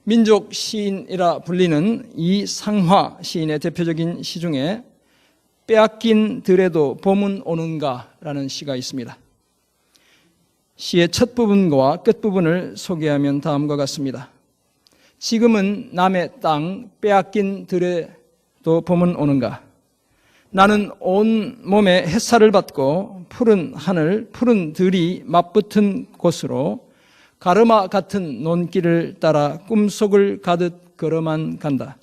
민족 시인이라 불리는 이상화 시인의 대표적인 시 중에 빼앗긴 들에도 봄은 오는가라는 시가 있습니다. 시의 첫 부분과 끝 부분을 소개하면 다음과 같습니다. 지금은 남의 땅 빼앗긴 들에도 봄은 오는가. 나는 온 몸에 햇살을 받고 푸른 하늘, 푸른 들이 맞붙은 곳으로 가르마 같은 논길을 따라 꿈속을 가듯 걸어만 간다.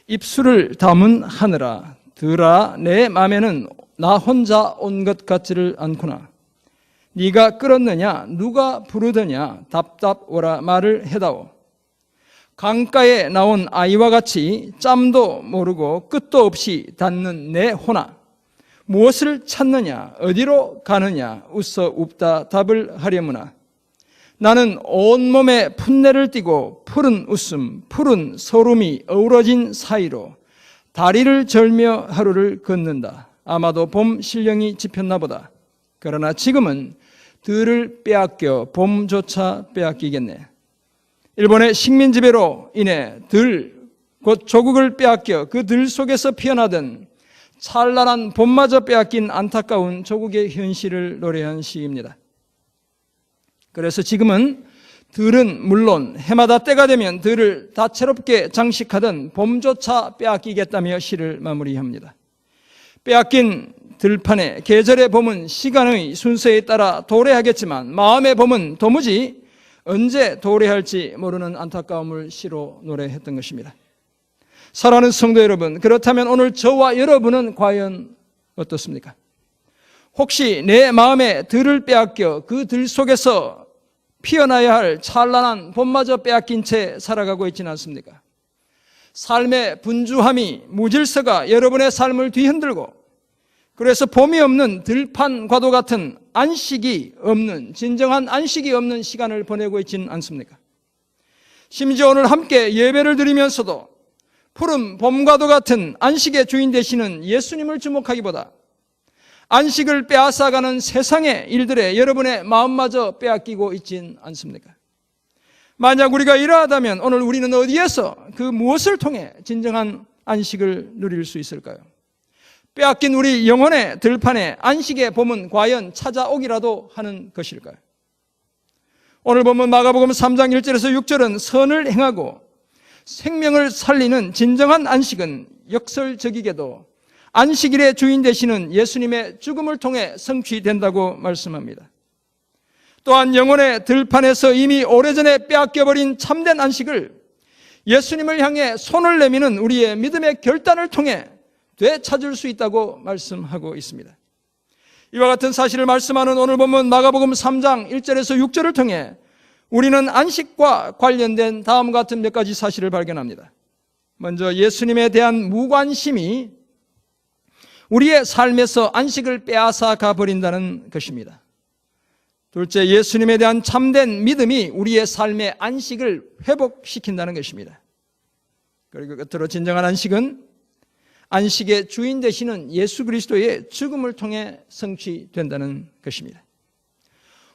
입술을 담은 하늘아, 들아, 내 맘에는 나 혼자 온 것 같지를 않구나. 네가 끌었느냐, 누가 부르더냐, 답답 오라 말을 해다오. 강가에 나온 아이와 같이 짬도 모르고 끝도 없이 닿는 내 호나. 무엇을 찾느냐, 어디로 가느냐, 웃어 웃다 답을 하려무나. 나는 온몸에 풋내를 띠고 푸른 웃음, 푸른 소름이 어우러진 사이로 다리를 절며 하루를 걷는다. 아마도 봄 신령이 집혔나 보다. 그러나 지금은 들을 빼앗겨 봄조차 빼앗기겠네. 일본의 식민지배로 인해 들, 곧 조국을 빼앗겨 그 들 속에서 피어나던 찬란한 봄마저 빼앗긴 안타까운 조국의 현실을 노래한 시입니다. 그래서 지금은 들은 물론 해마다 때가 되면 들을 다채롭게 장식하던 봄조차 빼앗기겠다며 시를 마무리합니다. 빼앗긴 들판에 계절의 봄은 시간의 순서에 따라 도래하겠지만 마음의 봄은 도무지 언제 도래할지 모르는 안타까움을 시로 노래했던 것입니다. 사랑하는 성도 여러분, 그렇다면 오늘 저와 여러분은 과연 어떻습니까? 혹시 내 마음에 들을 빼앗겨 그 들 속에서 피어나야 할 찬란한 봄마저 빼앗긴 채 살아가고 있지는 않습니까? 삶의 분주함이 무질서가 여러분의 삶을 뒤흔들고 그래서 봄이 없는 들판과도 같은 안식이 없는, 진정한 안식이 없는 시간을 보내고 있지는 않습니까? 심지어 오늘 함께 예배를 드리면서도 푸른 봄과도 같은 안식의 주인 되시는 예수님을 주목하기보다 안식을 빼앗아가는 세상의 일들에 여러분의 마음마저 빼앗기고 있진 않습니까? 만약 우리가 이러하다면 오늘 우리는 어디에서 그 무엇을 통해 진정한 안식을 누릴 수 있을까요? 빼앗긴 우리 영혼의 들판에 안식의 봄은 과연 찾아오기라도 하는 것일까요? 오늘 보면 마가복음 3장 1절에서 6절은 선을 행하고 생명을 살리는 진정한 안식은 역설적이게도 안식일의 주인 되시는 예수님의 죽음을 통해 성취된다고 말씀합니다. 또한 영혼의 들판에서 이미 오래전에 빼앗겨버린 참된 안식을 예수님을 향해 손을 내미는 우리의 믿음의 결단을 통해 되찾을 수 있다고 말씀하고 있습니다. 이와 같은 사실을 말씀하는 오늘 본문 마가복음 3장 1절에서 6절을 통해 우리는 안식과 관련된 다음과 같은 몇 가지 사실을 발견합니다. 먼저 예수님에 대한 무관심이 우리의 삶에서 안식을 빼앗아 가버린다는 것입니다. 둘째, 예수님에 대한 참된 믿음이 우리의 삶의 안식을 회복시킨다는 것입니다. 그리고 끝으로 진정한 안식은 안식의 주인 되시는 예수 그리스도의 죽음을 통해 성취된다는 것입니다.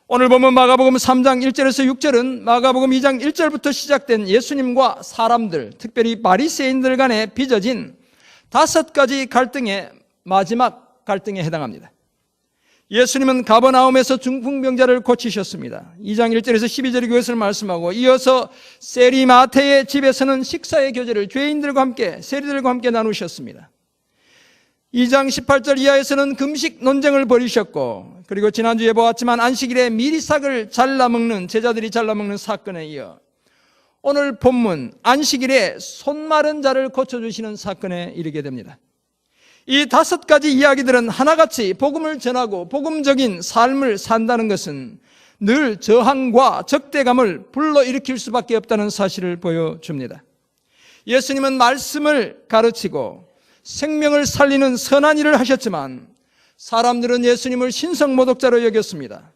오늘 보면 마가복음 3장 1절에서 6절은 마가복음 2장 1절부터 시작된 예수님과 사람들, 특별히 바리새인들 간에 빚어진 5가지 갈등의 마지막 갈등에 해당합니다. 예수님은 가버나움에서 중풍병자를 고치셨습니다. 2장 1절에서 12절의 그것을 말씀하고 이어서 세리마태의 집에서는 식사의 교제를 죄인들과 함께 세리들과 함께 나누셨습니다. 2장 18절 이하에서는 금식 논쟁을 벌이셨고 그리고 지난주에 보았지만 안식일에 미리삭을 잘라먹는 제자들이 잘라먹는 사건에 이어 오늘 본문 안식일에 손 마른 자를 고쳐주시는 사건에 이르게 됩니다. 이 5가지 이야기들은 하나같이 복음을 전하고 복음적인 삶을 산다는 것은 늘 저항과 적대감을 불러일으킬 수밖에 없다는 사실을 보여줍니다. 예수님은 말씀을 가르치고 생명을 살리는 선한 일을 하셨지만 사람들은 예수님을 신성모독자로 여겼습니다.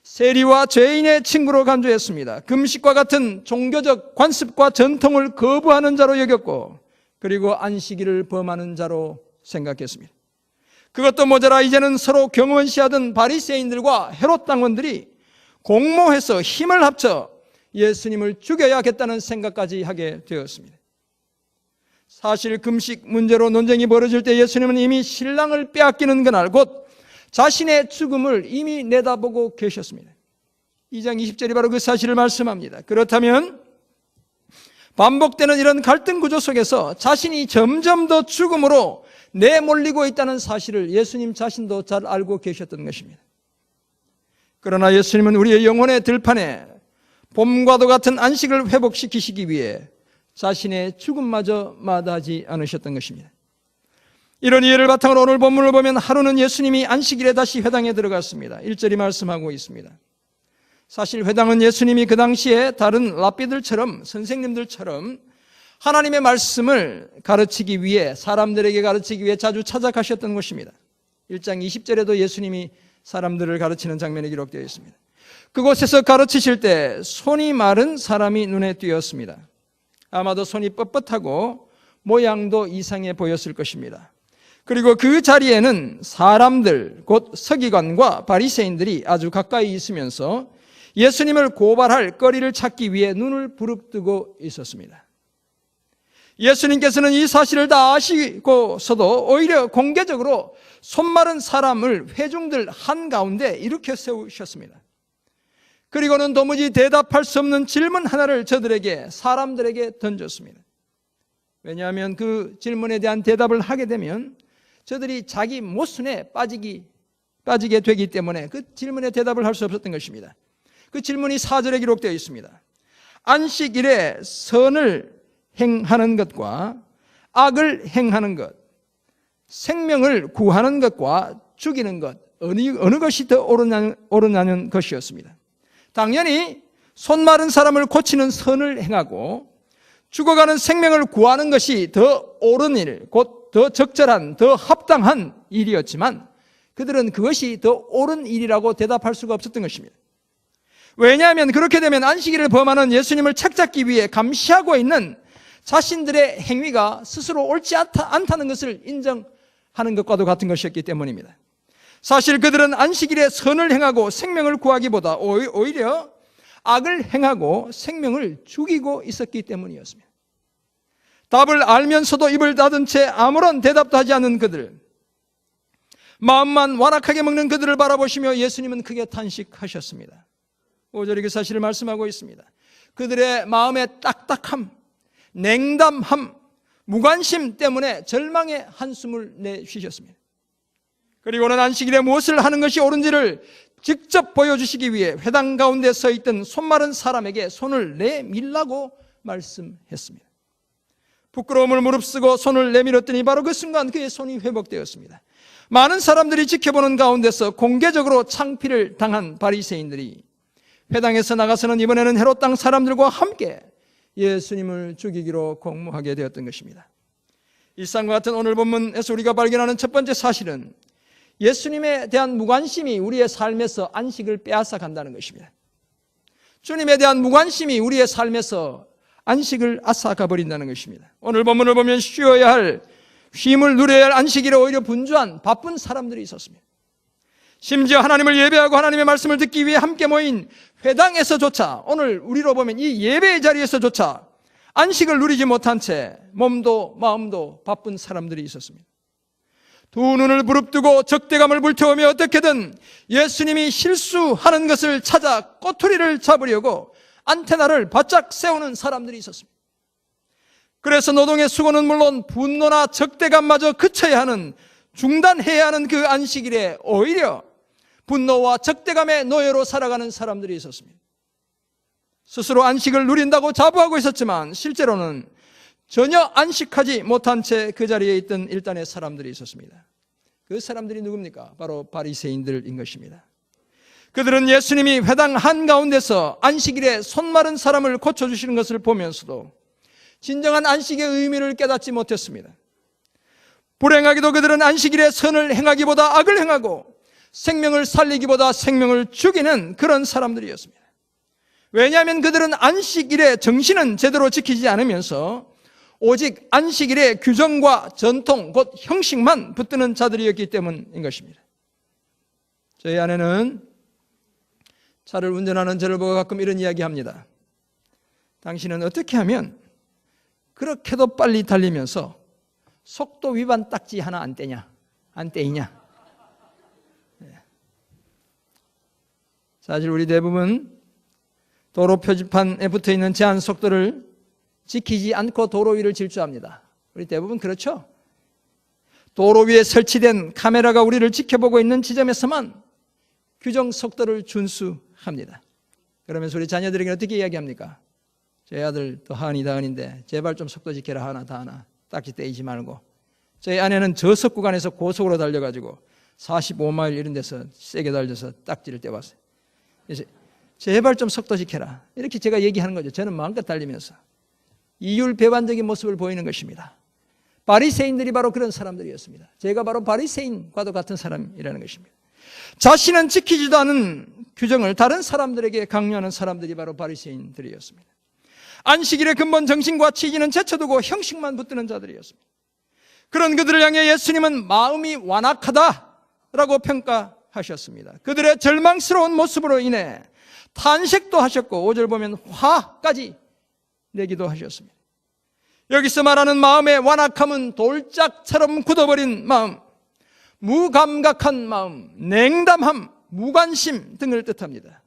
세리와 죄인의 친구로 간주했습니다. 금식과 같은 종교적 관습과 전통을 거부하는 자로 여겼고 그리고 안식일을 범하는 자로 생각했습니다. 그것도 모자라 이제는 서로 경원시하던 바리새인들과 헤롯 당원들이 공모해서 힘을 합쳐 예수님을 죽여야겠다는 생각까지 하게 되었습니다. 사실 금식 문제로 논쟁이 벌어질 때 예수님은 이미 신랑을 빼앗기는 그날 곧 자신의 죽음을 이미 내다보고 계셨습니다. 2장 20절이 바로 그 사실을 말씀합니다. 그렇다면 반복되는 이런 갈등 구조 속에서 자신이 점점 더 죽음으로 내몰리고 있다는 사실을 예수님 자신도 잘 알고 계셨던 것입니다. 그러나 예수님은 우리의 영혼의 들판에 봄과도 같은 안식을 회복시키시기 위해 자신의 죽음마저 마다하지 않으셨던 것입니다. 이런 이해를 바탕으로 오늘 본문을 보면 하루는 예수님이 안식일에 다시 회당에 들어갔습니다. 1절이 말씀하고 있습니다. 사실 회당은 예수님이 그 당시에 다른 랍비들처럼 선생님들처럼 하나님의 말씀을 가르치기 위해 사람들에게 가르치기 위해 자주 찾아가셨던 곳입니다. 1장 20절에도 예수님이 사람들을 가르치는 장면이 기록되어 있습니다. 그곳에서 가르치실 때 손이 마른 사람이 눈에 띄었습니다. 아마도 손이 뻣뻣하고 모양도 이상해 보였을 것입니다. 그리고 그 자리에는 사람들, 곧 서기관과 바리새인들이 아주 가까이 있으면서 예수님을 고발할 거리를 찾기 위해 눈을 부릅뜨고 있었습니다. 예수님께서는 이 사실을 다 아시고서도 오히려 공개적으로 손 마른 사람을 회중들 한가운데 일으켜 세우셨습니다. 그리고는 도무지 대답할 수 없는 질문 하나를 사람들에게 던졌습니다. 왜냐하면 그 질문에 대한 대답을 하게 되면 저들이 자기 모순에 빠지게 되기 때문에 그 질문에 대답을 할 수 없었던 것입니다. 그 질문이 4절에 기록되어 있습니다. 안식일에 선을 행하는 것과 악을 행하는 것, 생명을 구하는 것과 죽이는 것, 어느 것이 더 옳으냐는 것이었습니다. 당연히 손 마른 사람을 고치는 선을 행하고 죽어가는 생명을 구하는 것이 더 옳은 일, 곧 더 적절한, 더 합당한 일이었지만 그들은 그것이 더 옳은 일이라고 대답할 수가 없었던 것입니다. 왜냐하면 그렇게 되면 안식일을 범하는 예수님을 책잡기 위해 감시하고 있는 자신들의 행위가 스스로 옳지 않다는 것을 인정하는 것과도 같은 것이었기 때문입니다. 사실 그들은 안식일에 선을 행하고 생명을 구하기보다 오히려 악을 행하고 생명을 죽이고 있었기 때문이었습니다. 답을 알면서도 입을 닫은 채 아무런 대답도 하지 않는 그들, 마음만 완악하게 먹는 그들을 바라보시며 예수님은 크게 탄식하셨습니다. 5절에 그 사실을 말씀하고 있습니다. 그들의 마음의 딱딱함, 냉담함, 무관심 때문에 절망의 한숨을 내쉬셨습니다. 그리고는 안식일에 무엇을 하는 것이 옳은지를 직접 보여주시기 위해 회당 가운데 서 있던 손 마른 사람에게 손을 내밀라고 말씀했습니다. 부끄러움을 무릅쓰고 손을 내밀었더니 바로 그 순간 그의 손이 회복되었습니다. 많은 사람들이 지켜보는 가운데서 공개적으로 창피를 당한 바리새인들이 회당에서 나가서는 이번에는 헤롯 땅 사람들과 함께 예수님을 죽이기로 공모하게 되었던 것입니다. 일상과 같은 오늘 본문에서 우리가 발견하는 첫 번째 사실은 예수님에 대한 무관심이 우리의 삶에서 안식을 빼앗아 간다는 것입니다. 주님에 대한 무관심이 우리의 삶에서 안식을 앗아가 버린다는 것입니다. 오늘 본문을 보면 쉼을 누려야 할 안식일에 오히려 분주한 바쁜 사람들이 있었습니다. 심지어 하나님을 예배하고 하나님의 말씀을 듣기 위해 함께 모인 회당에서조차, 오늘 우리로 보면 이 예배의 자리에서조차 안식을 누리지 못한 채 몸도 마음도 바쁜 사람들이 있었습니다. 두 눈을 부릅뜨고 적대감을 불태우며 어떻게든 예수님이 실수하는 것을 찾아 꼬투리를 잡으려고 안테나를 바짝 세우는 사람들이 있었습니다. 그래서 노동의 수고는 물론 분노나 적대감마저 그쳐야 하는, 중단해야 하는 그 안식일에 오히려 분노와 적대감의 노예로 살아가는 사람들이 있었습니다. 스스로 안식을 누린다고 자부하고 있었지만 실제로는 전혀 안식하지 못한 채 그 자리에 있던 일단의 사람들이 있었습니다. 그 사람들이 누굽니까? 바로 바리새인들인 것입니다. 그들은 예수님이 회당 한가운데서 안식일에 손 마른 사람을 고쳐주시는 것을 보면서도 진정한 안식의 의미를 깨닫지 못했습니다. 불행하게도 그들은 안식일에 선을 행하기보다 악을 행하고 생명을 살리기보다 생명을 죽이는 그런 사람들이었습니다. 왜냐하면 그들은 안식일의 정신은 제대로 지키지 않으면서 오직 안식일의 규정과 전통, 곧 형식만 붙드는 자들이었기 때문인 것입니다. 저희 아내는 차를 운전하는 저를 보고 가끔 이런 이야기 합니다. 당신은 어떻게 하면 그렇게도 빨리 달리면서 속도 위반 딱지 하나 안 떼냐? 안 떼이냐? 사실 우리 대부분 도로 표지판에 붙어있는 제한 속도를 지키지 않고 도로 위를 질주합니다. 우리 대부분 그렇죠? 도로 위에 설치된 카메라가 우리를 지켜보고 있는 지점에서만 규정 속도를 준수합니다. 그러면서 우리 자녀들에게 어떻게 이야기합니까? 저희 아들 또 하은인데 제발 좀 속도 지켜라 하나 다 하나 딱지 떼이지 말고. 저희 아내는 저속 구간에서 고속으로 달려가지고 45마일 이런 데서 세게 달려서 딱지를 떼왔어요. 그래서 제발 좀 속도 지켜라 이렇게 제가 얘기하는 거죠. 저는 마음껏 달리면서 이율배반적인 모습을 보이는 것입니다. 바리새인들이 바로 그런 사람들이었습니다. 제가 바로 바리새인과도 같은 사람이라는 것입니다. 자신은 지키지도 않은 규정을 다른 사람들에게 강요하는 사람들이 바로 바리새인들이었습니다. 안식일의 근본 정신과 취지는 제쳐두고 형식만 붙드는 자들이었습니다. 그런 그들을 향해 예수님은 마음이 완악하다라고 평가하셨습니다. 그들의 절망스러운 모습으로 인해 탄식도 하셨고 5절 보면 화까지 내기도 하셨습니다. 여기서 말하는 마음의 완악함은 돌짝처럼 굳어버린 마음, 무감각한 마음, 냉담함, 무관심 등을 뜻합니다.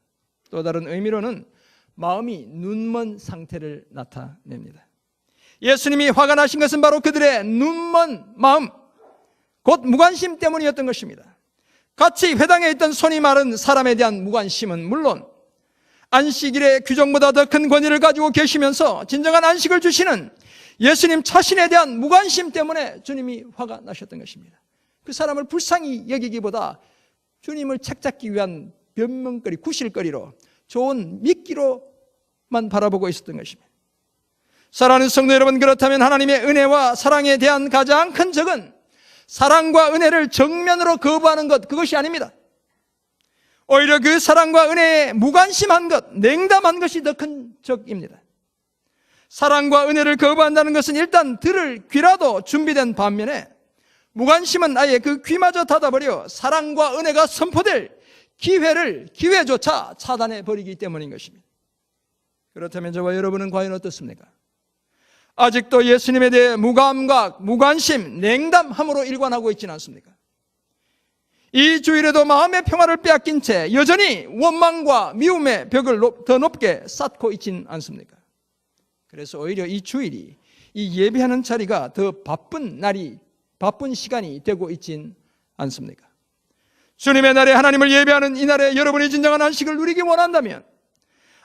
또 다른 의미로는 마음이 눈먼 상태를 나타냅니다. 예수님이 화가 나신 것은 바로 그들의 눈먼 마음, 곧 무관심 때문이었던 것입니다. 같이 회당에 있던 손이 마른 사람에 대한 무관심은 물론 안식일의 규정보다 더 큰 권위를 가지고 계시면서 진정한 안식을 주시는 예수님 자신에 대한 무관심 때문에 주님이 화가 나셨던 것입니다. 그 사람을 불쌍히 여기기보다 주님을 책잡기 위한 변명거리, 구실거리로 좋은 미끼로만 바라보고 있었던 것입니다. 사랑하는 성도 여러분, 그렇다면 하나님의 은혜와 사랑에 대한 가장 큰 적은 사랑과 은혜를 정면으로 거부하는 것, 그것이 아닙니다. 오히려 그 사랑과 은혜에 무관심한 것, 냉담한 것이 더 큰 적입니다. 사랑과 은혜를 거부한다는 것은 일단 들을 귀라도 준비된 반면에 무관심은 아예 그 귀마저 닫아버려 사랑과 은혜가 선포될 기회조차 차단해 버리기 때문인 것입니다. 그렇다면 저와 여러분은 과연 어떻습니까? 아직도 예수님에 대해 무감각, 무관심, 냉담함으로 일관하고 있지는 않습니까? 이 주일에도 마음의 평화를 빼앗긴 채 여전히 원망과 미움의 벽을 더 높게 쌓고 있지는 않습니까? 그래서 오히려 이 주일이 이 예배하는 자리가 더 바쁜 시간이 되고 있진 않습니까? 주님의 날에 하나님을 예배하는 이 날에 여러분이 진정한 안식을 누리기 원한다면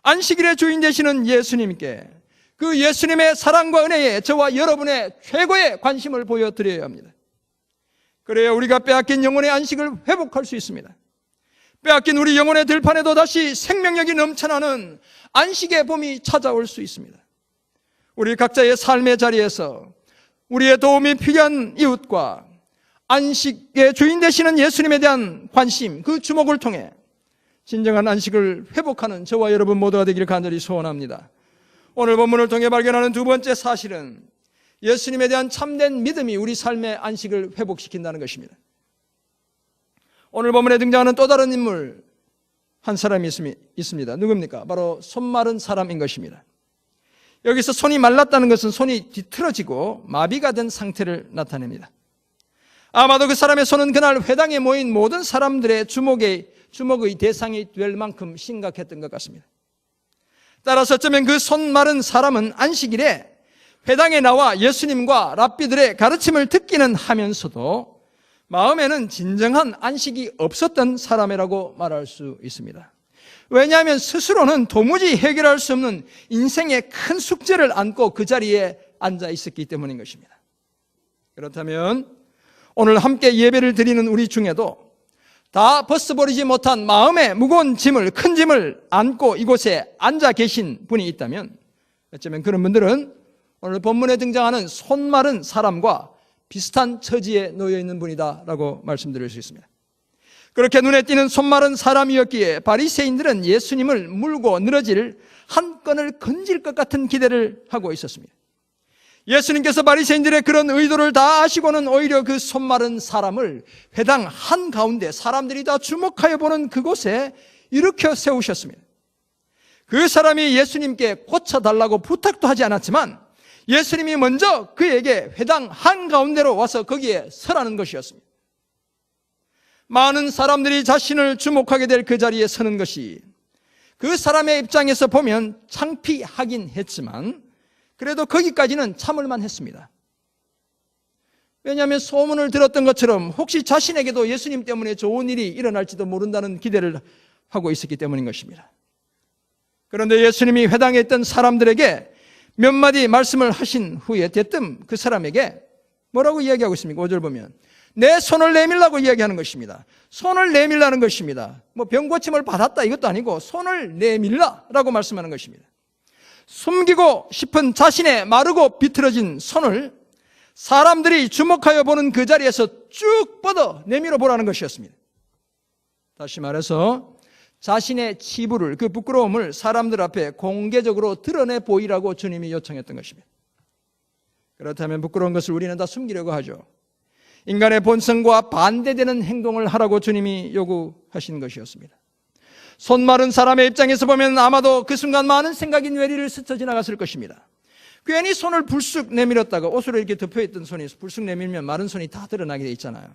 안식일의 주인 되시는 예수님께 그 예수님의 사랑과 은혜에 저와 여러분의 최고의 관심을 보여드려야 합니다. 그래야 우리가 빼앗긴 영혼의 안식을 회복할 수 있습니다. 빼앗긴 우리 영혼의 들판에도 다시 생명력이 넘쳐나는 안식의 봄이 찾아올 수 있습니다. 우리 각자의 삶의 자리에서 우리의 도움이 필요한 이웃과 안식의 주인 되시는 예수님에 대한 관심, 그 주목을 통해 진정한 안식을 회복하는 저와 여러분 모두가 되기를 간절히 소원합니다. 오늘 본문을 통해 발견하는 두 번째 사실은 예수님에 대한 참된 믿음이 우리 삶의 안식을 회복시킨다는 것입니다. 오늘 본문에 등장하는 또 다른 인물 한 사람이 있습니다. 누굽니까? 바로 손 마른 사람인 것입니다. 여기서 손이 말랐다는 것은 손이 뒤틀어지고 마비가 된 상태를 나타냅니다. 아마도 그 사람의 손은 그날 회당에 모인 모든 사람들의 주목의 대상이 될 만큼 심각했던 것 같습니다. 따라서 어쩌면 그 손 마른 사람은 안식일에 회당에 나와 예수님과 랍비들의 가르침을 듣기는 하면서도 마음에는 진정한 안식이 없었던 사람이라고 말할 수 있습니다. 왜냐하면 스스로는 도무지 해결할 수 없는 인생의 큰 숙제를 안고 그 자리에 앉아 있었기 때문인 것입니다. 그렇다면 오늘 함께 예배를 드리는 우리 중에도 다 벗어버리지 못한 마음의 무거운 짐을, 큰 짐을 안고 이곳에 앉아 계신 분이 있다면 어쩌면 그런 분들은 오늘 본문에 등장하는 손 마른 사람과 비슷한 처지에 놓여 있는 분이다라고 말씀드릴 수 있습니다. 그렇게 눈에 띄는 손 마른 사람이었기에 바리새인들은 예수님을 물고 늘어질 한 건을 건질 것 같은 기대를 하고 있었습니다. 예수님께서 바리새인들의 그런 의도를 다 아시고는 오히려 그 손 마른 사람을 회당 한가운데 사람들이 다 주목하여 보는 그곳에 일으켜 세우셨습니다. 그 사람이 예수님께 고쳐달라고 부탁도 하지 않았지만 예수님이 먼저 그에게 회당 한가운데로 와서 거기에 서라는 것이었습니다. 많은 사람들이 자신을 주목하게 될 그 자리에 서는 것이 그 사람의 입장에서 보면 창피하긴 했지만 그래도 거기까지는 참을만 했습니다. 왜냐하면 소문을 들었던 것처럼 혹시 자신에게도 예수님 때문에 좋은 일이 일어날지도 모른다는 기대를 하고 있었기 때문인 것입니다. 그런데 예수님이 회당에 있던 사람들에게 몇 마디 말씀을 하신 후에 대뜸 그 사람에게 뭐라고 이야기하고 있습니까? 5절 보면 내 손을 내밀라고 이야기하는 것입니다. 손을 내밀라는 것입니다. 병고침을 받았다 이것도 아니고 손을 내밀라라고 말씀하는 것입니다. 숨기고 싶은 자신의 마르고 비틀어진 손을 사람들이 주목하여 보는 그 자리에서 쭉 뻗어 내밀어 보라는 것이었습니다. 다시 말해서 자신의 치부를, 그 부끄러움을 사람들 앞에 공개적으로 드러내 보이라고 주님이 요청했던 것입니다. 그렇다면 부끄러운 것을 우리는 다 숨기려고 하죠. 인간의 본성과 반대되는 행동을 하라고 주님이 요구하신 것이었습니다. 손 마른 사람의 입장에서 보면 아마도 그 순간 많은 생각이 뇌리를 스쳐 지나갔을 것입니다. 괜히 손을 불쑥 내밀었다가 옷으로 이렇게 덮여있던 손이 불쑥 내밀면 마른 손이 다 드러나게 돼 있잖아요.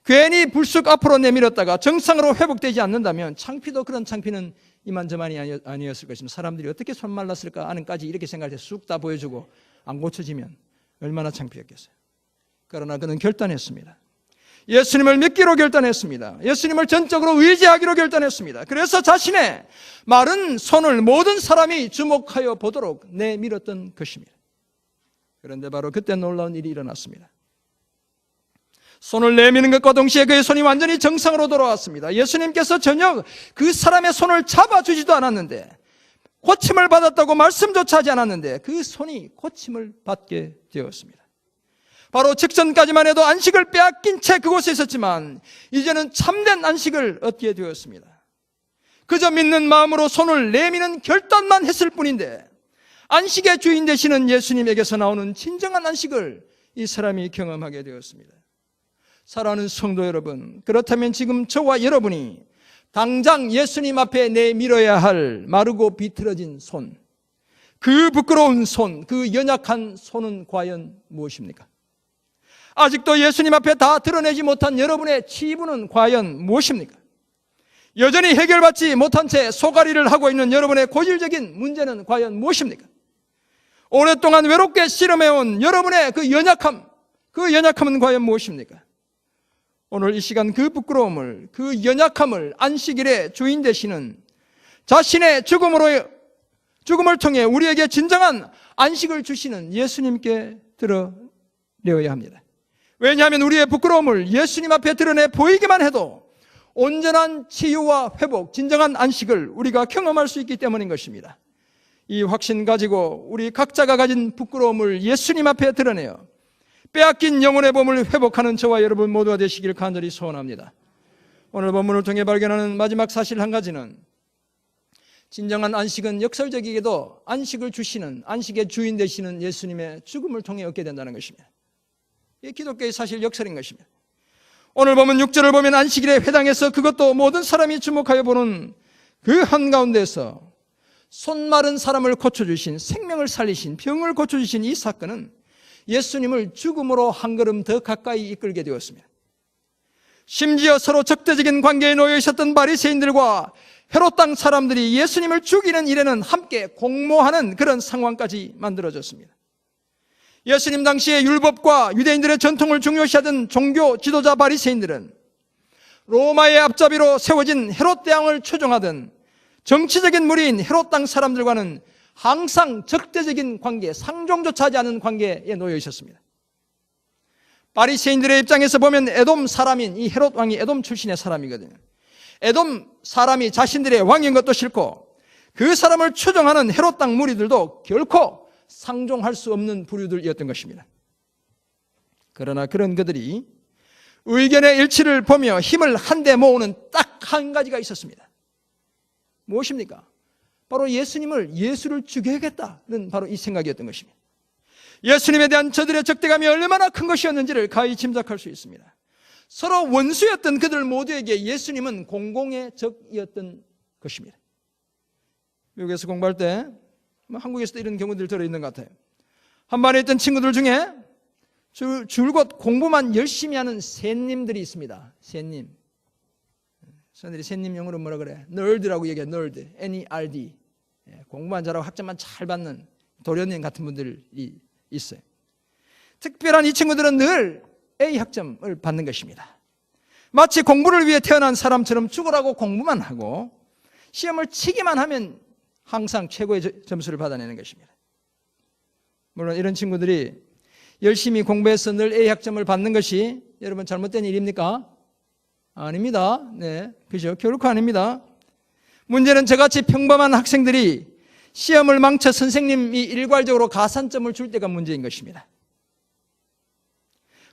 괜히 불쑥 앞으로 내밀었다가 정상으로 회복되지 않는다면 창피도 그런 창피는 이만저만이 아니었을 것입니다. 사람들이 어떻게 손 말랐을까 하는까지 이렇게 생각해서 쑥 다 보여주고 안 고쳐지면 얼마나 창피했겠어요. 그러나 그는 결단했습니다. 예수님을 믿기로 결단했습니다. 예수님을 전적으로 의지하기로 결단했습니다. 그래서 자신의 마른 손을 모든 사람이 주목하여 보도록 내밀었던 것입니다. 그런데 바로 그때 놀라운 일이 일어났습니다. 손을 내미는 것과 동시에 그의 손이 완전히 정상으로 돌아왔습니다. 예수님께서 전혀 그 사람의 손을 잡아주지도 않았는데 고침을 받았다고 말씀조차 하지 않았는데 그 손이 고침을 받게 되었습니다. 바로 직전까지만 해도 안식을 빼앗긴 채 그곳에 있었지만 이제는 참된 안식을 얻게 되었습니다. 그저 믿는 마음으로 손을 내미는 결단만 했을 뿐인데 안식의 주인 되시는 예수님에게서 나오는 진정한 안식을 이 사람이 경험하게 되었습니다. 사랑하는 성도 여러분, 그렇다면 지금 저와 여러분이 당장 예수님 앞에 내밀어야 할 마르고 비틀어진 손, 그 부끄러운 손, 그 연약한 손은 과연 무엇입니까? 아직도 예수님 앞에 다 드러내지 못한 여러분의 치부는 과연 무엇입니까? 여전히 해결받지 못한 채 소가리를 하고 있는 여러분의 고질적인 문제는 과연 무엇입니까? 오랫동안 외롭게 씨름해온 여러분의 그 연약함은 과연 무엇입니까? 오늘 이 시간 그 부끄러움을, 그 연약함을 안식일의 주인 되시는 자신의 죽음을 통해 우리에게 진정한 안식을 주시는 예수님께 드러내어야 합니다. 왜냐하면 우리의 부끄러움을 예수님 앞에 드러내 보이기만 해도 온전한 치유와 회복, 진정한 안식을 우리가 경험할 수 있기 때문인 것입니다. 이 확신 가지고 우리 각자가 가진 부끄러움을 예수님 앞에 드러내어 빼앗긴 영혼의 몸을 회복하는 저와 여러분 모두가 되시길 간절히 소원합니다. 오늘 본문을 통해 발견하는 마지막 사실 한 가지는 진정한 안식은 역설적이게도 안식을 주시는, 안식의 주인 되시는 예수님의 죽음을 통해 얻게 된다는 것입니다. 이게 기독교의 사실 역설인 것입니다. 오늘 보면 6절을 보면 안식일의 회당에서 그것도 모든 사람이 주목하여 보는 그 한가운데서 손 마른 사람을 고쳐주신, 생명을 살리신, 병을 고쳐주신 이 사건은 예수님을 죽음으로 한 걸음 더 가까이 이끌게 되었습니다. 심지어 서로 적대적인 관계에 놓여 있었던 바리새인들과 헤롯 땅 사람들이 예수님을 죽이는 일에는 함께 공모하는 그런 상황까지 만들어졌습니다. 예수님 당시의 율법과 유대인들의 전통을 중요시하던 종교 지도자 바리새인들은 로마의 앞잡이로 세워진 헤롯 대왕을 추종하던 정치적인 무리인 헤롯 땅 사람들과는 항상 적대적인 관계, 상종조차 하지 않은 관계에 놓여 있었습니다. 바리새인들의 입장에서 보면 에돔 사람인 이 헤롯 왕이 에돔 출신의 사람이거든요. 에돔 사람이 자신들의 왕인 것도 싫고 그 사람을 추종하는 헤롯 땅 무리들도 결코 상종할 수 없는 부류들이었던 것입니다. 그러나 그런 그들이 의견의 일치를 보며 힘을 한데 모으는 딱 한 가지가 있었습니다. 무엇입니까? 바로 예수를 죽여야겠다는 바로 이 생각이었던 것입니다. 예수님에 대한 저들의 적대감이 얼마나 큰 것이었는지를 가히 짐작할 수 있습니다. 서로 원수였던 그들 모두에게 예수님은 공공의 적이었던 것입니다. 미국에서 공부할 때 한국에서도 이런 경우들 들어있는 것 같아요. 한 반에 있던 친구들 중에 줄곧 공부만 열심히 하는 샌님들이 있습니다. 샌님. 사람들이 샌님 영어로 뭐라 그래? 널드라고 얘기해. 널드. N-E-R-D. 공부만 잘하고 학점만 잘 받는 도련님 같은 분들이 있어요. 특별한 이 친구들은 늘 A 학점을 받는 것입니다. 마치 공부를 위해 태어난 사람처럼 죽으라고 공부만 하고 시험을 치기만 하면 항상 최고의 점수를 받아내는 것입니다. 물론 이런 친구들이 열심히 공부해서 늘 A 학점을 받는 것이 여러분 잘못된 일입니까? 아닙니다. 네, 그죠? 결코 아닙니다. 문제는 저같이 평범한 학생들이 시험을 망쳐 선생님이 일괄적으로 가산점을 줄 때가 문제인 것입니다.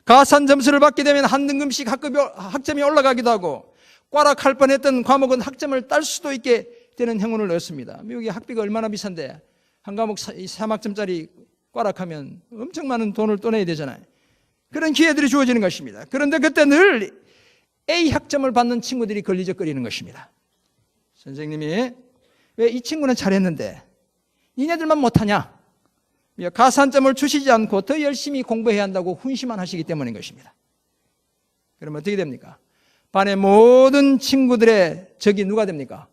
가산 점수를 받게 되면 한 등급씩 학점이 올라가기도 하고 꽈락할 뻔했던 과목은 학점을 딸 수도 있게 되는 행운을 얻습니다. 미국의 학비가 얼마나 비싼데 한 과목 3학점짜리 꽈락하면 엄청 많은 돈을 또 내야 되잖아요. 그런 기회들이 주어지는 것입니다. 그런데 그때 늘 A 학점을 받는 친구들이 걸리적거리는 것입니다. 선생님이 왜 이 친구는 잘했는데 니네들만 못하냐? 가산점을 주시지 않고 더 열심히 공부해야 한다고 훈시만 하시기 때문인 것입니다. 그러면 어떻게 됩니까? 반의 모든 친구들의 적이 누가 됩니까?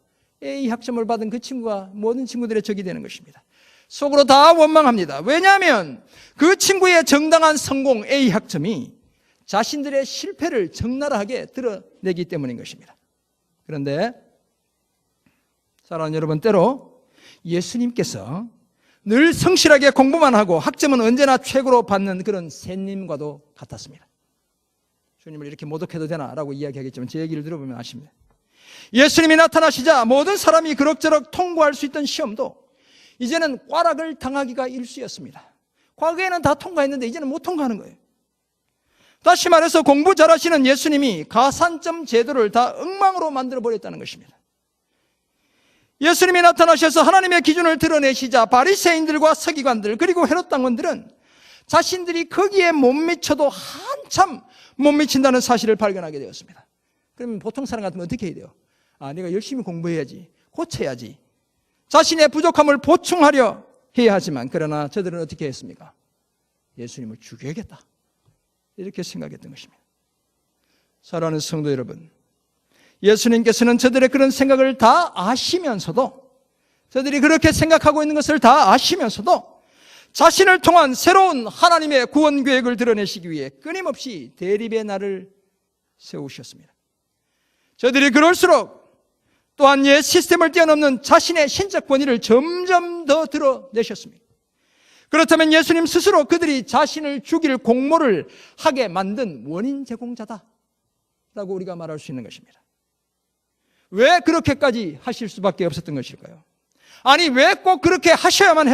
A 학점을 받은 그 친구가 모든 친구들의 적이 되는 것입니다. 속으로 다 원망합니다. 왜냐하면 그 친구의 정당한 성공 A 학점이 자신들의 실패를 적나라하게 드러내기 때문인 것입니다. 그런데 사랑하는 여러분, 때로 예수님께서 늘 성실하게 공부만 하고 학점은 언제나 최고로 받는 그런 샌님과도 같았습니다. 주님을 이렇게 모독해도 되나라고 이야기하겠지만 제 얘기를 들어보면 아십니다. 예수님이 나타나시자 모든 사람이 그럭저럭 통과할 수 있던 시험도 이제는 꽈락을 당하기가 일쑤였습니다. 과거에는 다 통과했는데 이제는 못 통과하는 거예요. 다시 말해서 공부 잘하시는 예수님이 가산점 제도를 다 엉망으로 만들어버렸다는 것입니다. 예수님이 나타나셔서 하나님의 기준을 드러내시자 바리새인들과 서기관들 그리고 헤롯 당원들은 자신들이 거기에 못 미쳐도 한참 못 미친다는 사실을 발견하게 되었습니다. 그러면 보통 사람 같으면 어떻게 해야 돼요? 내가 열심히 공부해야지, 고쳐야지, 자신의 부족함을 보충하려 해야 하지만 그러나 저들은 어떻게 했습니까? 예수님을 죽여야겠다 이렇게 생각했던 것입니다. 사랑하는 성도 여러분, 예수님께서는 저들의 그런 생각을 다 아시면서도 저들이 그렇게 생각하고 있는 것을 다 아시면서도 자신을 통한 새로운 하나님의 구원 계획을 드러내시기 위해 끊임없이 대립의 날을 세우셨습니다. 저들이 그럴수록 또한 옛 시스템을 뛰어넘는 자신의 신적 권위를 점점 더 드러내셨습니다. 그렇다면 예수님 스스로 그들이 자신을 죽일 공모를 하게 만든 원인 제공자다라고 우리가 말할 수 있는 것입니다. 왜 그렇게까지 하실 수밖에 없었던 것일까요? 아니, 왜 꼭 그렇게 하셔야만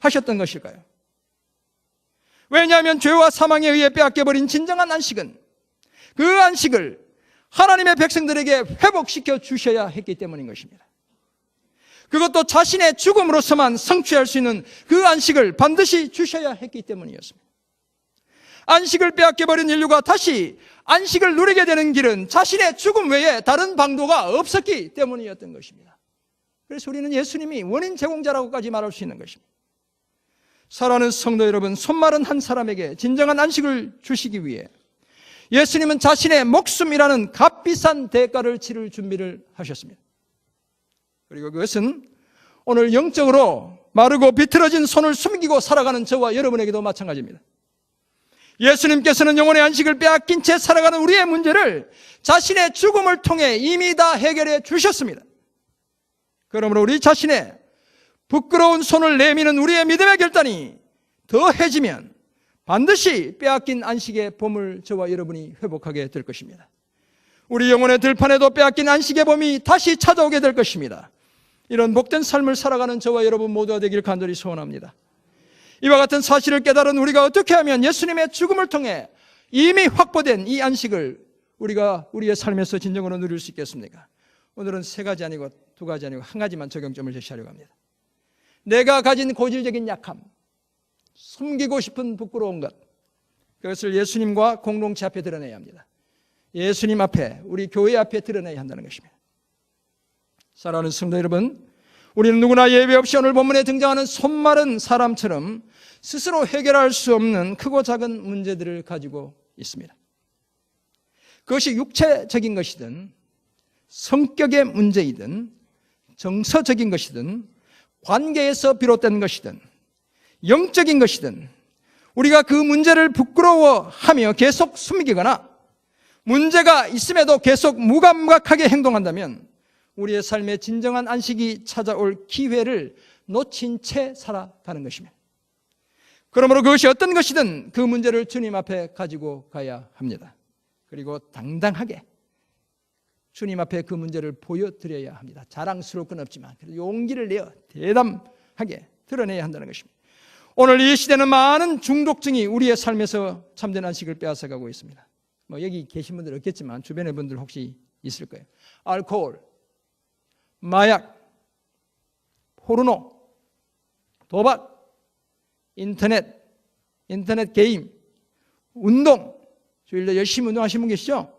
하셨던 것일까요? 왜냐하면 죄와 사망에 의해 빼앗겨버린 진정한 안식은 그 안식을 하나님의 백성들에게 회복시켜 주셔야 했기 때문인 것입니다. 그것도 자신의 죽음으로서만 성취할 수 있는 그 안식을 반드시 주셔야 했기 때문이었습니다. 안식을 빼앗겨버린 인류가 다시 안식을 누리게 되는 길은 자신의 죽음 외에 다른 방도가 없었기 때문이었던 것입니다. 그래서 우리는 예수님이 원인 제공자라고까지 말할 수 있는 것입니다. 사랑하는 성도 여러분, 손마른 한 사람에게 진정한 안식을 주시기 위해 예수님은 자신의 목숨이라는 값비싼 대가를 치를 준비를 하셨습니다. 그리고 그것은 오늘 영적으로 마르고 비틀어진 손을 숨기고 살아가는 저와 여러분에게도 마찬가지입니다. 예수님께서는 영혼의 안식을 빼앗긴 채 살아가는 우리의 문제를 자신의 죽음을 통해 이미 다 해결해 주셨습니다. 그러므로 우리 자신의 부끄러운 손을 내미는 우리의 믿음의 결단이 더해지면 반드시 빼앗긴 안식의 봄을 저와 여러분이 회복하게 될 것입니다. 우리 영혼의 들판에도 빼앗긴 안식의 봄이 다시 찾아오게 될 것입니다. 이런 복된 삶을 살아가는 저와 여러분 모두가 되길 간절히 소원합니다. 이와 같은 사실을 깨달은 우리가 어떻게 하면 예수님의 죽음을 통해 이미 확보된 이 안식을 우리가 우리의 삶에서 진정으로 누릴 수 있겠습니까? 오늘은 세 가지 아니고 두 가지 아니고 한 가지만 적용점을 제시하려고 합니다. 내가 가진 고질적인 약함, 숨기고 싶은 부끄러운 것, 그것을 예수님과 공동체 앞에 드러내야 합니다. 예수님 앞에, 우리 교회 앞에 드러내야 한다는 것입니다. 사랑하는 성도 여러분, 우리는 누구나 예외 없이 오늘 본문에 등장하는 손마른 사람처럼 스스로 해결할 수 없는 크고 작은 문제들을 가지고 있습니다. 그것이 육체적인 것이든 성격의 문제이든 정서적인 것이든 관계에서 비롯된 것이든 영적인 것이든 우리가 그 문제를 부끄러워하며 계속 숨기거나 문제가 있음에도 계속 무감각하게 행동한다면 우리의 삶에 진정한 안식이 찾아올 기회를 놓친 채 살아가는 것입니다. 그러므로 그것이 어떤 것이든 그 문제를 주님 앞에 가지고 가야 합니다. 그리고 당당하게 주님 앞에 그 문제를 보여드려야 합니다. 자랑스러울 건 없지만 용기를 내어 대담하게 드러내야 한다는 것입니다. 오늘 이 시대는 많은 중독증이 우리의 삶에서 참된 안식을 빼앗아가고 있습니다. 여기 계신 분들 없겠지만 주변의 분들 혹시 있을 거예요. 알코올, 마약, 포르노, 도박, 인터넷 게임, 운동, 주일날 열심히 운동하시는 분 계시죠?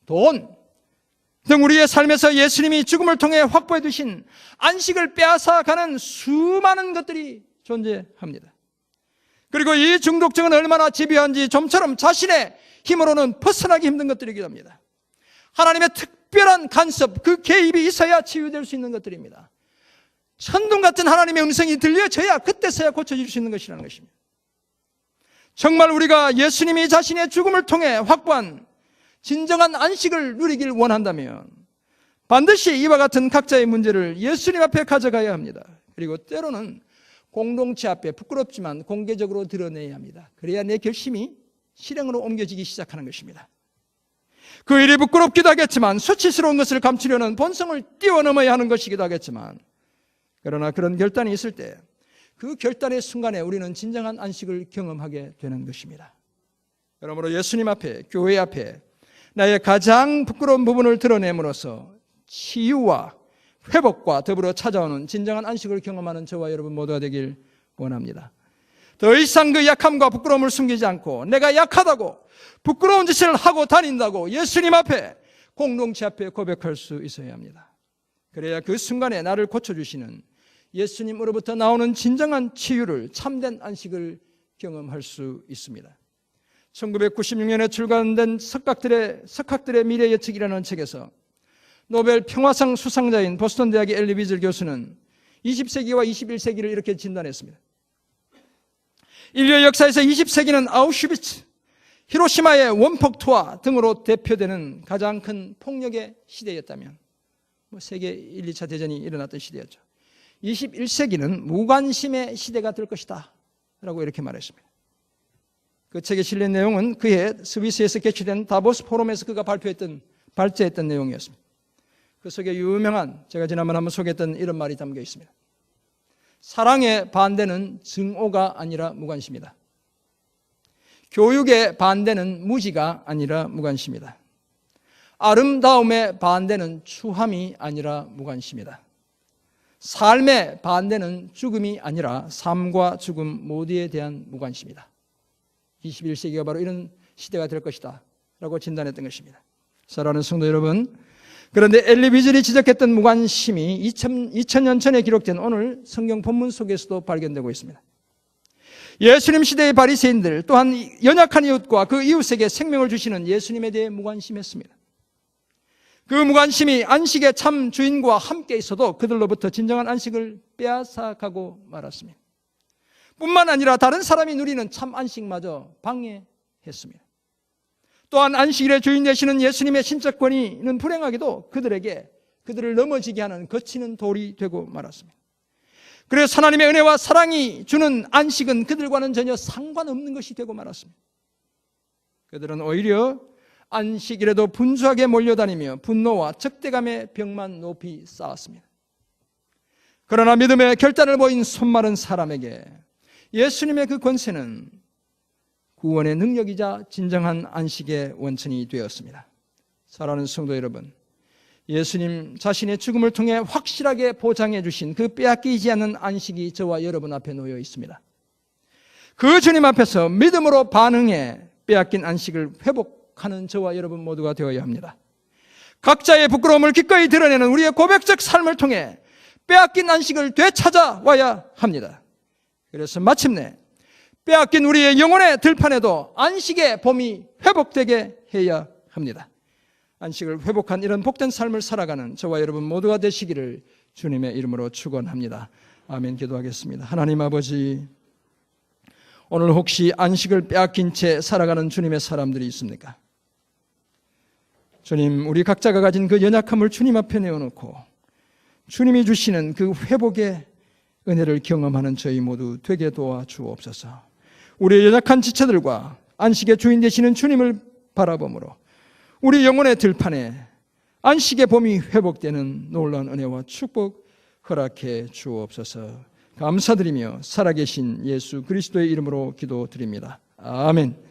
돈 등 우리의 삶에서 예수님이 죽음을 통해 확보해 두신 안식을 빼앗아가는 수많은 것들이 존재합니다. 그리고 이 중독증은 얼마나 집요한지 좀처럼 자신의 힘으로는 벗어나기 힘든 것들이기도 합니다. 하나님의 특별한 간섭, 그 개입이 있어야 치유될 수 있는 것들입니다. 천둥 같은 하나님의 음성이 들려져야 그때서야 고쳐질 수 있는 것이라는 것입니다. 정말 우리가 예수님이 자신의 죽음을 통해 확보한 진정한 안식을 누리길 원한다면 반드시 이와 같은 각자의 문제를 예수님 앞에 가져가야 합니다. 그리고 때로는 공동체 앞에 부끄럽지만 공개적으로 드러내야 합니다. 그래야 내 결심이 실행으로 옮겨지기 시작하는 것입니다. 그 일이 부끄럽기도 하겠지만 수치스러운 것을 감추려는 본성을 뛰어넘어야 하는 것이기도 하겠지만 그러나 그런 결단이 있을 때 그 결단의 순간에 우리는 진정한 안식을 경험하게 되는 것입니다. 그러므로 예수님 앞에, 교회 앞에 나의 가장 부끄러운 부분을 드러냄으로써 치유와 회복과 더불어 찾아오는 진정한 안식을 경험하는 저와 여러분 모두가 되길 원합니다. 더 이상 그 약함과 부끄러움을 숨기지 않고 내가 약하다고 부끄러운 짓을 하고 다닌다고 예수님 앞에, 공동체 앞에 고백할 수 있어야 합니다. 그래야 그 순간에 나를 고쳐주시는 예수님으로부터 나오는 진정한 치유를, 참된 안식을 경험할 수 있습니다. 1996년에 출간된 석학들의 미래 예측이라는 책에서 노벨 평화상 수상자인 보스턴 대학의 엘리 위즐 교수는 20세기와 21세기를 이렇게 진단했습니다. 인류의 역사에서 20세기는 아우슈비츠, 히로시마의 원폭 투하 등으로 대표되는 가장 큰 폭력의 시대였다면 세계 1, 2차 대전이 일어났던 시대였죠. 21세기는 무관심의 시대가 될 것이다 라고 이렇게 말했습니다. 그 책에 실린 내용은 그해 스위스에서 개최된 다보스 포럼에서 그가 발제했던 내용이었습니다. 그 속에 유명한, 제가 지난번에 한번 소개했던 이런 말이 담겨 있습니다. 사랑의 반대는 증오가 아니라 무관심이다. 교육의 반대는 무지가 아니라 무관심이다. 아름다움의 반대는 추함이 아니라 무관심이다. 삶의 반대는 죽음이 아니라 삶과 죽음 모두에 대한 무관심이다. 21세기가 바로 이런 시대가 될 것이다 라고 진단했던 것입니다. 사랑하는 성도 여러분, 그런데 엘리 위즐이 지적했던 무관심이 2000년 전에 기록된 오늘 성경 본문 속에서도 발견되고 있습니다. 예수님 시대의 바리새인들 또한 연약한 이웃과 그 이웃에게 생명을 주시는 예수님에 대해 무관심했습니다. 그 무관심이 안식의 참 주인과 함께 있어도 그들로부터 진정한 안식을 빼앗아가고 말았습니다. 뿐만 아니라 다른 사람이 누리는 참 안식마저 방해했습니다. 또한 안식일의 주인 되시는 예수님의 신적 권위는 불행하게도 그들을 넘어지게 하는 거치는 돌이 되고 말았습니다. 그래서 하나님의 은혜와 사랑이 주는 안식은 그들과는 전혀 상관없는 것이 되고 말았습니다. 그들은 오히려 안식일에도 분주하게 몰려다니며 분노와 적대감의 벽만 높이 쌓았습니다. 그러나 믿음의 결단을 보인 손마른 사람에게 예수님의 그 권세는 구원의 능력이자 진정한 안식의 원천이 되었습니다. 사랑하는 성도 여러분, 예수님 자신의 죽음을 통해 확실하게 보장해 주신 그 빼앗기지 않는 안식이 저와 여러분 앞에 놓여 있습니다. 그 주님 앞에서 믿음으로 반응해 빼앗긴 안식을 회복하는 저와 여러분 모두가 되어야 합니다. 각자의 부끄러움을 기꺼이 드러내는 우리의 고백적 삶을 통해 빼앗긴 안식을 되찾아와야 합니다. 그래서 마침내 빼앗긴 우리의 영혼의 들판에도 안식의 봄이 회복되게 해야 합니다. 안식을 회복한 이런 복된 삶을 살아가는 저와 여러분 모두가 되시기를 주님의 이름으로 축원합니다. 아멘. 기도하겠습니다. 하나님 아버지, 오늘 혹시 안식을 빼앗긴 채 살아가는 주님의 사람들이 있습니까? 주님, 우리 각자가 가진 그 연약함을 주님 앞에 내어놓고 주님이 주시는 그 회복의 은혜를 경험하는 저희 모두 되게 도와주옵소서. 우리의 연약한 지체들과 안식의 주인 되시는 주님을 바라보므로 우리 영혼의 들판에 안식의 봄이 회복되는 놀라운 은혜와 축복 허락해 주옵소서. 감사드리며 살아계신 예수 그리스도의 이름으로 기도드립니다. 아멘.